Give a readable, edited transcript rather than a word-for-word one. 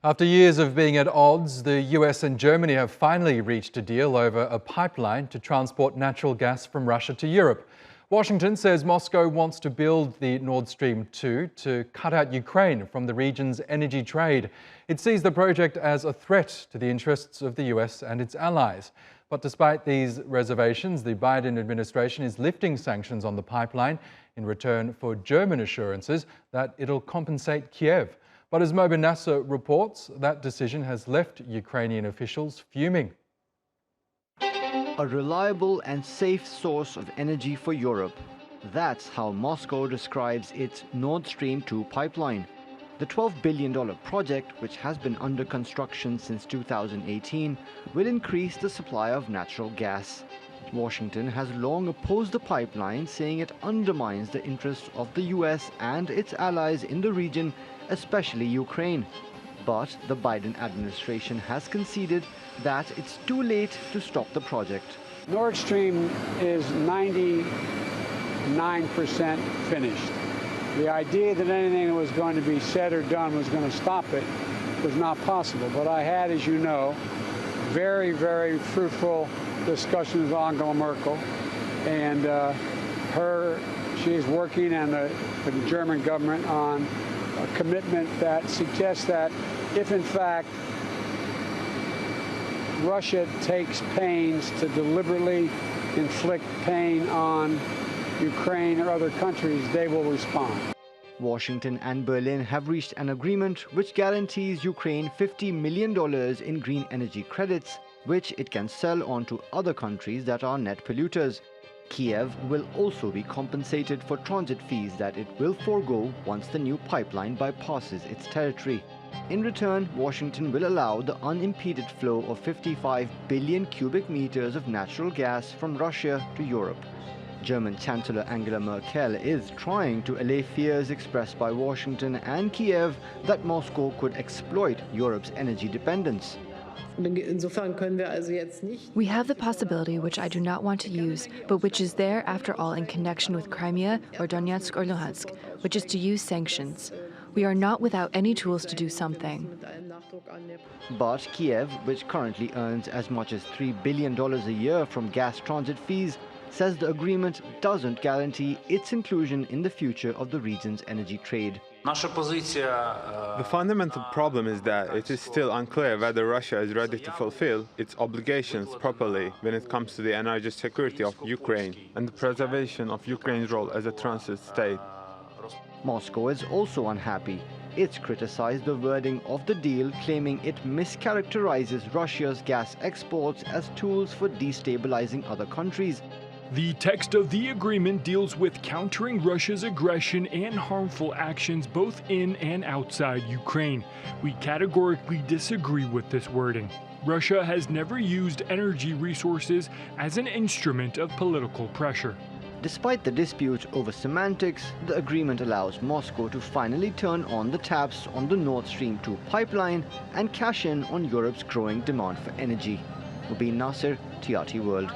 After years of being at odds, the US and Germany have finally reached a deal over a pipeline to transport natural gas from Russia to Europe. Washington says Moscow wants to build the Nord Stream 2 to cut out Ukraine from the region's energy trade. It sees the project as a threat to the interests of the US and its allies. But despite these reservations, the Biden administration is lifting sanctions on the pipeline in return for German assurances that it'll compensate Kiev. But as Mobin Nasir reports, that decision has left Ukrainian officials fuming. A reliable and safe source of energy for Europe. That's how Moscow describes its Nord Stream 2 pipeline. The $12 billion project, which has been under construction since 2018, will increase the supply of natural gas. Washington has long opposed the pipeline, saying it undermines the interests of the US and its allies in the region, especially Ukraine. But the Biden administration has conceded that it's too late to stop the project. Nord Stream is 99% finished. The idea that anything that was going to be said or done was going to stop it was not possible. But I had, as you know, very, very fruitful discussions with Angela Merkel, and she is working and the German government on a commitment that suggests that if in fact Russia takes pains to deliberately inflict pain on Ukraine or other countries, they will respond. Washington and Berlin have reached an agreement which guarantees Ukraine $50 million in green energy credits, which it can sell on to other countries that are net polluters. Kiev will also be compensated for transit fees that it will forego once the new pipeline bypasses its territory. In return, Washington will allow the unimpeded flow of 55 billion cubic meters of natural gas from Russia to Europe. German Chancellor Angela Merkel is trying to allay fears expressed by Washington and Kiev that Moscow could exploit Europe's energy dependence. We have the possibility, which I do not want to use, but which is there after all in connection with Crimea or Donetsk or Luhansk, which is to use sanctions. We are not without any tools to do something. But Kiev, which currently earns as much as $3 billion a year from gas transit fees, says the agreement doesn't guarantee its inclusion in the future of the region's energy trade. The fundamental problem is that it is still unclear whether Russia is ready to fulfill its obligations properly when it comes to the energy security of Ukraine and the preservation of Ukraine's role as a transit state. Moscow is also unhappy. It's criticized the wording of the deal, claiming it mischaracterizes Russia's gas exports as tools for destabilizing other countries. The text of the agreement deals with countering Russia's aggression and harmful actions both in and outside Ukraine. We categorically disagree with this wording. Russia has never used energy resources as an instrument of political pressure. Despite the dispute over semantics, the agreement allows Moscow to finally turn on the taps on the Nord Stream 2 pipeline and cash in on Europe's growing demand for energy. Mobin Nasir, TRT World.